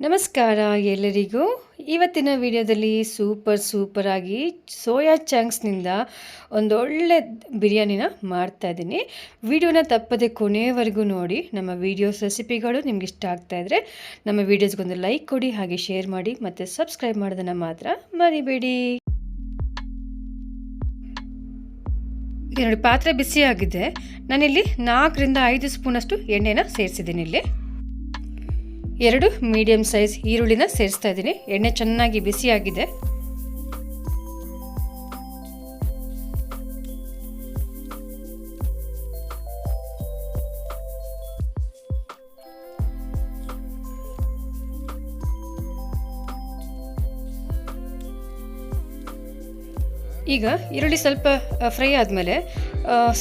ನಮಸ್ಕಾರ ಎಲ್ಲರಿಗೂ. ಇವತ್ತಿನ ವಿಡಿಯೋದಲ್ಲಿ ಸೂಪರ್ ಆಗಿ ಸೋಯಾ ಚಂಕ್ಸ್ನಿಂದ ಒಂದೊಳ್ಳೆ ಬಿರಿಯಾನಿನ ಮಾಡ್ತಾ ಇದ್ದೀನಿ. ವಿಡಿಯೋನ ತಪ್ಪದೆ ಕೊನೆಯವರೆಗೂ ನೋಡಿ. ನಮ್ಮ ವಿಡಿಯೋಸ್ ರೆಸಿಪಿಗಳು ನಿಮ್ಗೆ ಇಷ್ಟ ಆಗ್ತಾ ಇದ್ರೆ ನಮ್ಮ ವಿಡಿಯೋಸ್ಗೊಂದು ಲೈಕ್ ಕೊಡಿ, ಹಾಗೆ ಶೇರ್ ಮಾಡಿ ಮತ್ತು ಸಬ್ಸ್ಕ್ರೈಬ್ ಮಾಡೋದನ್ನು ಮಾತ್ರ ಮರಿಬೇಡಿ. ನೋಡಿ, ಪಾತ್ರೆ ಬಿಸಿಯಾಗಿದೆ. ನಾನಿಲ್ಲಿ 4 ರಿಂದ 5 ಸ್ಪೂನಷ್ಟು ಎಣ್ಣೆನ ಸೇರಿಸಿದ್ದೀನಿ. ಇಲ್ಲಿ 2 ಮೀಡಿಯಂ ಸೈಜ್ ಈರುಳ್ಳಿನ ಸೇರಿಸ್ತಾ ಇದ್ದೀನಿ. ಎಣ್ಣೆ ಚೆನ್ನಾಗಿ ಬಿಸಿಯಾಗಿದೆ. ಈಗ ಈರುಳ್ಳಿ ಸ್ವಲ್ಪ ಫ್ರೈ ಆದಮೇಲೆ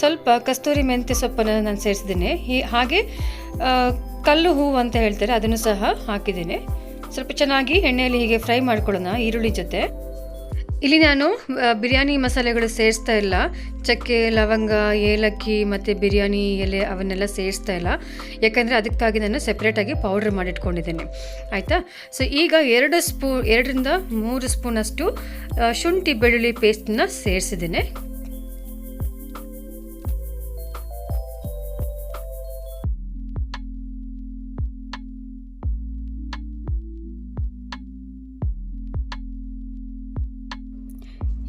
ಸ್ವಲ್ಪ ಕಸ್ತೂರಿ ಮೆಂತ್ಯ ಸೊಪ್ಪನ್ನು ನಾನು ಸೇರಿಸಿದ್ದೀನಿ. ಹಾಗೆ ಕಲ್ಲು ಹೂವು ಅಂತ ಹೇಳ್ತಾರೆ, ಅದನ್ನು ಸಹ ಹಾಕಿದ್ದೇನೆ. ಸ್ವಲ್ಪ ಚೆನ್ನಾಗಿ ಎಣ್ಣೆಯಲ್ಲಿ ಹೀಗೆ ಫ್ರೈ ಮಾಡ್ಕೊಳ್ಳೋಣ ಈರುಳ್ಳಿ ಜೊತೆ. ಇಲ್ಲಿ ನಾನು ಬಿರಿಯಾನಿ ಮಸಾಲೆಗಳು ಸೇರಿಸ್ತಾ ಇಲ್ಲ. ಚಕ್ಕೆ, ಲವಂಗ, ಏಲಕ್ಕಿ ಮತ್ತು ಬಿರಿಯಾನಿ ಎಲೆ ಅವನ್ನೆಲ್ಲ ಸೇರಿಸ್ತಾ ಇಲ್ಲ, ಯಾಕಂದರೆ ಅದಕ್ಕಾಗಿ ನಾನು ಸೆಪ್ರೇಟಾಗಿ ಪೌಡ್ರ್ ಮಾಡಿಟ್ಕೊಂಡಿದ್ದೇನೆ. ಆಯಿತಾ? ಸೊ ಈಗ 2 ರಿಂದ 3 ಸ್ಪೂನಷ್ಟು ಶುಂಠಿ ಬೆಳ್ಳುಳ್ಳಿ ಪೇಸ್ಟನ್ನ ಸೇರಿಸಿದ್ದೇನೆ.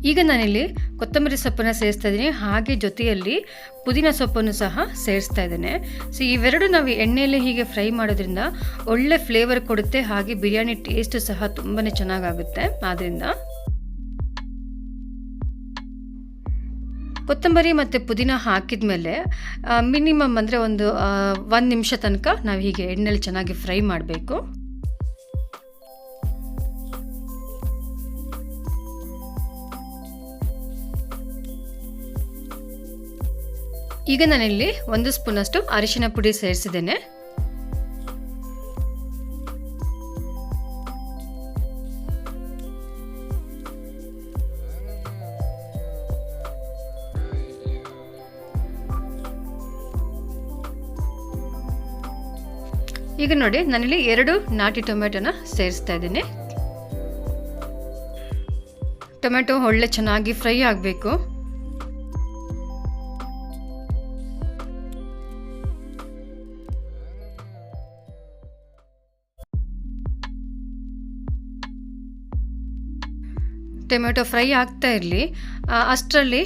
ಈಗ ನಾನಿಲ್ಲಿ ಕೊತ್ತಂಬರಿ ಸೊಪ್ಪನ್ನು ಸೇರಿಸ್ತಾ ಇದ್ದೀನಿ, ಹಾಗೆ ಜೊತೆಯಲ್ಲಿ ಪುದೀನ ಸೊಪ್ಪನ್ನು ಸಹ ಸೇರಿಸ್ತಾ ಇದ್ದೇನೆ. ಸೊ ಇವೆರಡು ನಾವು ಎಣ್ಣೆಯಲ್ಲಿ ಹೀಗೆ ಫ್ರೈ ಮಾಡೋದ್ರಿಂದ ಒಳ್ಳೆ ಫ್ಲೇವರ್ ಕೊಡುತ್ತೆ, ಹಾಗೆ ಬಿರಿಯಾನಿ ಟೇಸ್ಟು ಸಹ ತುಂಬಾ ಚೆನ್ನಾಗಾಗುತ್ತೆ. ಆದ್ದರಿಂದ ಕೊತ್ತಂಬರಿ ಮತ್ತು ಪುದೀನ ಹಾಕಿದ ಮೇಲೆ ಮಿನಿಮಮ್ ಅಂದರೆ ಒಂದು 1 ನಿಮಿಷ ತನಕ ನಾವು ಹೀಗೆ ಎಣ್ಣೆಯಲ್ಲಿ ಚೆನ್ನಾಗಿ ಫ್ರೈ ಮಾಡಬೇಕು. ಈಗ ನಾನಿಲ್ಲಿ 1 ಸ್ಪೂನಷ್ಟು ಅರಿಶಿನ ಪುಡಿ ಸೇರಿಸಿದ್ದೇನೆ. ಈಗ ನೋಡಿ, ನಾನಿಲ್ಲಿ 2 ನಾಟಿ ಟೊಮೆಟೊನ ಸೇರಿಸ್ತಾ ಇದ್ದೀನಿ. ಟೊಮೆಟೊ ಒಳ್ಳೆ ಚೆನ್ನಾಗಿ ಫ್ರೈ ಆಗಬೇಕು. ಟೊಮೆಟೊ ಫ್ರೈ ಆಗ್ತಾ ಇರಲಿ, ಅಷ್ಟರಲ್ಲಿ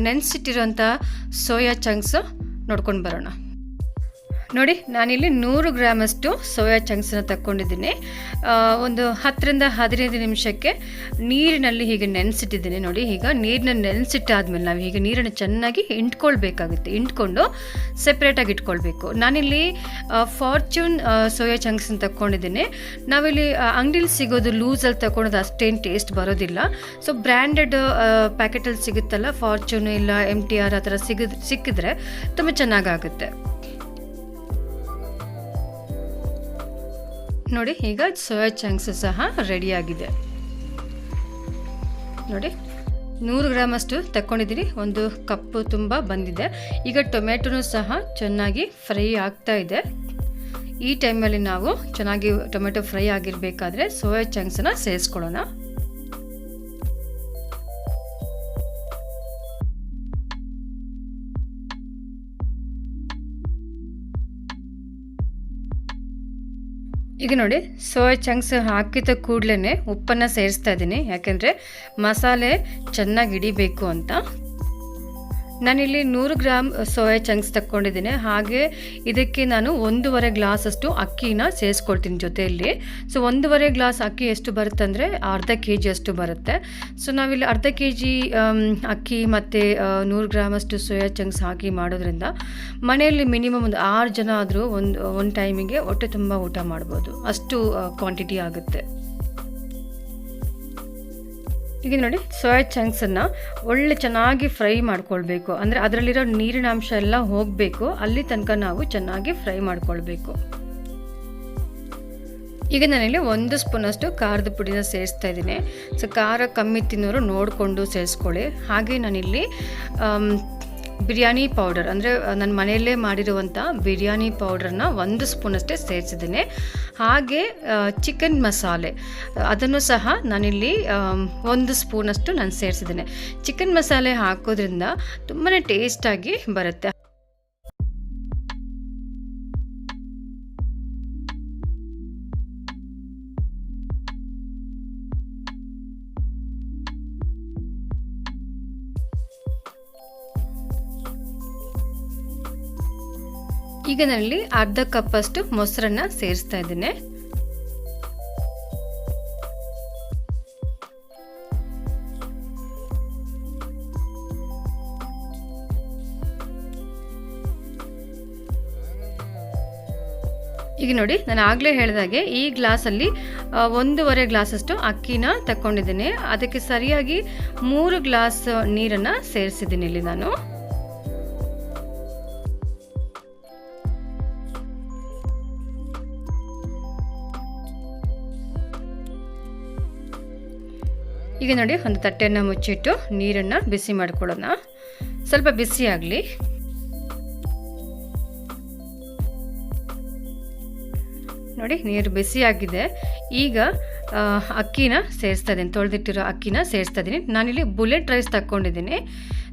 ನೆನೆಸಿಟ್ಟಿರೋಂಥ ಸೋಯಾ ಚಂಕ್ಸ್ ನೋಡ್ಕೊಂಡು ಬರೋಣ. ನೋಡಿ, ನಾನಿಲ್ಲಿ 100 ಗ್ರಾಮಷ್ಟು ಸೋಯಾ ಚಂಕ್ಸನ್ನು ತಗೊಂಡಿದ್ದೀನಿ. ಒಂದು 10 ರಿಂದ 15 ನಿಮಿಷಕ್ಕೆ ನೀರಿನಲ್ಲಿ ಹೀಗೆ ನೆನೆಸಿಟ್ಟಿದ್ದೀನಿ. ನೋಡಿ, ಈಗ ನೀರನ್ನ ನೆನೆಸಿಟ್ಟಾದ್ಮೇಲೆ ನಾವು ಹೀಗೆ ನೀರನ್ನು ಚೆನ್ನಾಗಿ ಇಂಟ್ಕೊಳ್ಬೇಕಾಗುತ್ತೆ. ಇಂಟ್ಕೊಂಡು ಸೆಪ್ರೇಟಾಗಿ ಇಟ್ಕೊಳ್ಬೇಕು. ನಾನಿಲ್ಲಿ ಫಾರ್ಚೂನ್ ಸೋಯಾ ಚಂಕ್ಸನ್ನು ತಗೊಂಡಿದ್ದೀನಿ. ನಾವಿಲ್ಲಿ ಅಂಗಡಿಲಿ ಸಿಗೋದು ಲೂಸಲ್ಲಿ ತಗೊಳೋದು ಅಷ್ಟೇನು ಟೇಸ್ಟ್ ಬರೋದಿಲ್ಲ. ಸೊ ಬ್ರ್ಯಾಂಡೆಡ್ ಪ್ಯಾಕೆಟಲ್ಲಿ ಸಿಗುತ್ತಲ್ಲ, ಫಾರ್ಚೂನ್ ಇಲ್ಲ MTR ಆ ಥರ ಸಿಕ್ಕಿದ್ರೆ ತುಂಬ ಚೆನ್ನಾಗಾಗುತ್ತೆ. ನೋಡಿ, ಈಗ ಸೋಯಾ ಚಂಕ್ಸ್ ಸಹ ರೆಡಿಯಾಗಿದೆ. ನೋಡಿ, 100 ಗ್ರಾಮಷ್ಟು ತಗೊಂಡಿದ್ದೀನಿ. 1 ಕಪ್ಪು ತುಂಬ ಬಂದಿದೆ. ಈಗ ಟೊಮೆಟೊನೂ ಸಹ ಚೆನ್ನಾಗಿ ಫ್ರೈ ಆಗ್ತಾ ಇದೆ. ಈ ಟೈಮಲ್ಲಿ ನಾವು ಚೆನ್ನಾಗಿ ಟೊಮೆಟೊ ಫ್ರೈ ಆಗಿರಬೇಕಾದ್ರೆ ಸೋಯಾ ಚಂಕ್ಸನ್ನು ಸೇರಿಸ್ಕೊಳ್ಳೋಣ. ಈಗ ನೋಡಿ, ಸೋಯಾ ಚಂಕ್ಸ್ ಹಾಕಿದ ಕೂಡಲೇ ಉಪ್ಪನ್ನು ಸೇರಿಸ್ತಾ ಇದ್ದೀನಿ, ಯಾಕೆಂದರೆ ಮಸಾಲೆ ಚೆನ್ನಾಗಿ ಹಿಡಿಬೇಕು ಅಂತ. ನಾನಿಲ್ಲಿ 100 ಗ್ರಾಮ್ ಸೋಯಾ ಚಂಕ್ಸ್ ತಗೊಂಡಿದ್ದೀನಿ. ಹಾಗೆ ಇದಕ್ಕೆ ನಾನು 1.5 ಗ್ಲಾಸಷ್ಟು ಅಕ್ಕಿನ ಸೇರಿಸ್ಕೊಳ್ತೀನಿ ಜೊತೆಯಲ್ಲಿ. ಸೊ 1.5 ಗ್ಲಾಸ್ ಅಕ್ಕಿ ಎಷ್ಟು ಬರುತ್ತೆ ಅಂದರೆ ಅರ್ಧ kg ಅಷ್ಟು ಬರುತ್ತೆ. ಸೊ ನಾವಿಲ್ಲಿ ಅರ್ಧ kg ಅಕ್ಕಿ ಮತ್ತು 100 ಗ್ರಾಮಷ್ಟು ಸೋಯಾ ಚಂಕ್ಸ್ ಹಾಕಿ ಮಾಡೋದ್ರಿಂದ ಮನೆಯಲ್ಲಿ ಮಿನಿಮಮ್ ಒಂದು 6 ಜನ ಆದರೂ ಒಂದು ಟೈಮಿಗೆ ಹೊಟ್ಟೆ ತುಂಬ ಊಟ ಮಾಡ್ಬೋದು, ಅಷ್ಟು ಕ್ವಾಂಟಿಟಿ ಆಗುತ್ತೆ. ಈಗ ನೋಡಿ, ಸೋಯಾ ಚಂಕ್ಸನ್ನು ಒಳ್ಳೆ ಚೆನ್ನಾಗಿ ಫ್ರೈ ಮಾಡ್ಕೊಳ್ಬೇಕು. ಅಂದರೆ ಅದರಲ್ಲಿರೋ ನೀರಿನ ಅಂಶ ಎಲ್ಲ ಹೋಗಬೇಕು, ಅಲ್ಲಿ ತನಕ ನಾವು ಚೆನ್ನಾಗಿ ಫ್ರೈ ಮಾಡ್ಕೊಳ್ಬೇಕು. ಈಗ ನಾನಿಲ್ಲಿ 1 ಸ್ಪೂನಷ್ಟು ಖಾರದ ಪುಡಿನ ಸೇರಿಸ್ತಾ ಇದ್ದೀನಿ. ಸೊ ಖಾರ ಕಮ್ಮಿ ತಿನ್ನೋರು ನೋಡಿಕೊಂಡು ಸೇರಿಸ್ಕೊಳ್ಳಿ. ಹಾಗೆ ನಾನಿಲ್ಲಿ ಬಿರಿಯಾನಿ ಪೌಡರ್ ಅಂದರೆ ನನ್ನ ಮನೆಯಲ್ಲೇ ಮಾಡಿರುವಂಥ ಬಿರಿಯಾನಿ ಪೌಡ್ರನ್ನ 1 ಸ್ಪೂನಷ್ಟೇ ಸೇರಿಸಿದ್ದೀನಿ. ಹಾಗೆ ಚಿಕನ್ ಮಸಾಲೆ ಅದನ್ನು ಸಹ ನಾನಿಲ್ಲಿ 1 ಸ್ಪೂನಷ್ಟು ನಾನು ಸೇರಿಸಿದ್ದೇನೆ. ಚಿಕನ್ ಮಸಾಲೆ ಹಾಕೋದ್ರಿಂದ ತುಂಬಾ ಟೇಸ್ಟಾಗಿ ಬರುತ್ತೆ. ಈಗ ನಾನಿಲ್ಲಿ ಅರ್ಧ ಕಪ್ಪಷ್ಟು ಮೊಸರನ್ನ ಸೇರಿಸ್ತಾ ಇದ್ದೇನೆ. ಈಗ ನೋಡಿ, ನಾನು ಆಗಲೇ ಹೇಳಿದಾಗೆ ಈ ಗ್ಲಾಸಲ್ಲಿ 1.5 ಗ್ಲಾಸಷ್ಟು ಅಕ್ಕಿನ ತಗೊಂಡಿದ್ದೇನೆ. ಅದಕ್ಕೆ ಸರಿಯಾಗಿ 3 ಗ್ಲಾಸ್ ನೀರನ್ನು ಸೇರಿಸಿದ್ದೀನಿ ಇಲ್ಲಿ ನಾನು. ಈಗ ನೋಡಿ, ಒಂದು ತಟ್ಟೆಯನ್ನು ಮುಚ್ಚಿಟ್ಟು ನೀರನ್ನು ಬಿಸಿ ಮಾಡ್ಕೊಳ್ಳೋಣ. ಸ್ವಲ್ಪ ಬಿಸಿ ಆಗಲಿ. ನೋಡಿ, ನೀರು ಬಿಸಿ ಆಗಿದೆ. ಈಗ ಅಕ್ಕಿನ ಸೇರಿಸ್ತಾ ಇದ್ದೀನಿ, ತೊಳೆದಿಟ್ಟಿರೋ ಅಕ್ಕಿನ ಸೇರಿಸ್ತಾ ಇದ್ದೀನಿ. ನಾನಿಲ್ಲಿ ಬುಲೆಟ್ ರೈಸ್ ತಗೊಂಡಿದ್ದೀನಿ.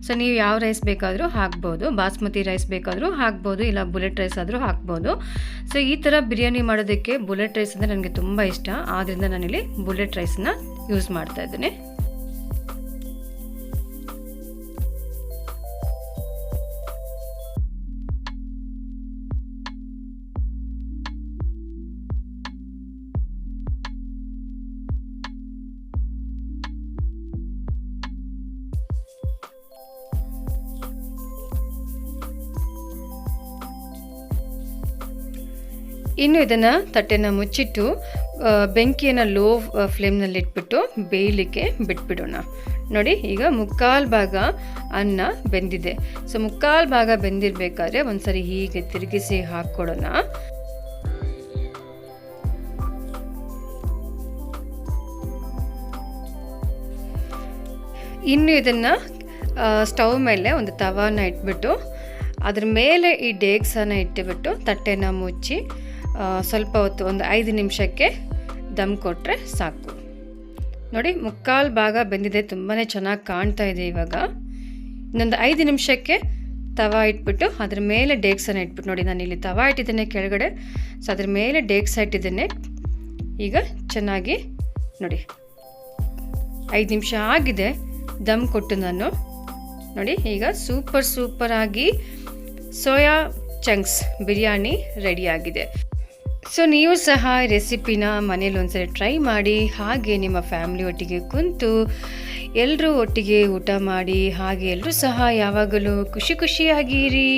ಸೊ ನೀವು ಯಾವ ರೈಸ್ ಬೇಕಾದರೂ ಹಾಕ್ಬೋದು, ಬಾಸ್ಮತಿ ರೈಸ್ ಬೇಕಾದರೂ ಹಾಕ್ಬೋದು, ಇಲ್ಲ ಬುಲೆಟ್ ರೈಸ್ ಆದರೂ ಹಾಕ್ಬೋದು. ಸೊ ಈ ಥರ ಬಿರಿಯಾನಿ ಮಾಡೋದಕ್ಕೆ ಬುಲೆಟ್ ರೈಸ್ ಅಂದರೆ ನನಗೆ ತುಂಬ ಇಷ್ಟ. ಆದ್ದರಿಂದ ನಾನಿಲ್ಲಿ ಬುಲೆಟ್ ರೈಸನ್ನ ಯೂಸ್ ಮಾಡ್ತಾ ಇದ್ದೀನಿ. ಇನ್ನು ಇದನ್ನು ತಟ್ಟೆನ ಮುಚ್ಚಿಟ್ಟು ಬೆಂಕಿಯನ್ನು ಲೋ ಫ್ಲೇಮ್ನಲ್ಲಿ ಇಟ್ಬಿಟ್ಟು ಬೇಯಲಿಕ್ಕೆ ಬಿಟ್ಬಿಡೋಣ. ನೋಡಿ, ಈಗ 3/4 ಭಾಗ ಅನ್ನ ಬೆಂದಿದೆ. ಸೊ 3/4 ಭಾಗ ಬೆಂದಿರಬೇಕಾದ್ರೆ ಒಂದ್ಸರಿ ಹೀಗೆ ತಿರುಗಿಸಿ ಹಾಕ್ಕೊಡೋಣ. ಇನ್ನು ಇದನ್ನು ಸ್ಟವ್ ಮೇಲೆ ಒಂದು ತವಾನ ಇಟ್ಬಿಟ್ಟು ಅದ್ರ ಮೇಲೆ ಈ ಡೇಕ್ಸನ್ನು ಇಟ್ಟುಬಿಟ್ಟು ತಟ್ಟೆನ ಮುಚ್ಚಿ ಸ್ವಲ್ಪ ಹೊತ್ತು ಒಂದು 5 ನಿಮಿಷಕ್ಕೆ ದಮ್ ಕೊಟ್ಟರೆ ಸಾಕು. ನೋಡಿ, 3/4 ಭಾಗ ಬೆಂದಿದೆ, ತುಂಬಾ ಚೆನ್ನಾಗಿ ಕಾಣ್ತಾ ಇದೆ. ಇವಾಗ ಇನ್ನೊಂದು 5 ನಿಮಿಷಕ್ಕೆ ತವಾ ಇಟ್ಬಿಟ್ಟು ಅದ್ರ ಮೇಲೆ ಡೇಕ್ಸನ್ನು ಇಟ್ಬಿಟ್ಟು, ನೋಡಿ ನಾನು ಇಲ್ಲಿ ತವಾ ಇಟ್ಟಿದ್ದೇನೆ ಕೆಳಗಡೆ. ಸೊ ಅದ್ರ ಮೇಲೆ ಡೇಕ್ಸ ಇಟ್ಟಿದ್ದೇನೆ. ಈಗ ಚೆನ್ನಾಗಿ ನೋಡಿ 5 ನಿಮಿಷ ಆಗಿದೆ ದಮ್ ಕೊಟ್ಟು ನಾನು. ನೋಡಿ, ಈಗ ಸೂಪರ್ ಆಗಿ ಸೋಯಾ ಚಂಕ್ಸ್ ಬಿರಿಯಾನಿ ರೆಡಿಯಾಗಿದೆ. ಸೊ ನೀವು ಸಹ ರೆಸಿಪಿನ ಮನೇಲಿ ಒಂದ್ಸರಿ ಟ್ರೈ ಮಾಡಿ, ಹಾಗೆ ನಿಮ್ಮ ಫ್ಯಾಮಿಲಿ ಒಟ್ಟಿಗೆ ಕುಂತು ಎಲ್ಲರೂ ಒಟ್ಟಿಗೆ ಊಟ ಮಾಡಿ, ಹಾಗೆ ಎಲ್ಲರೂ ಸಹ ಯಾವಾಗಲೂ ಖುಷಿಯಾಗಿರಿ.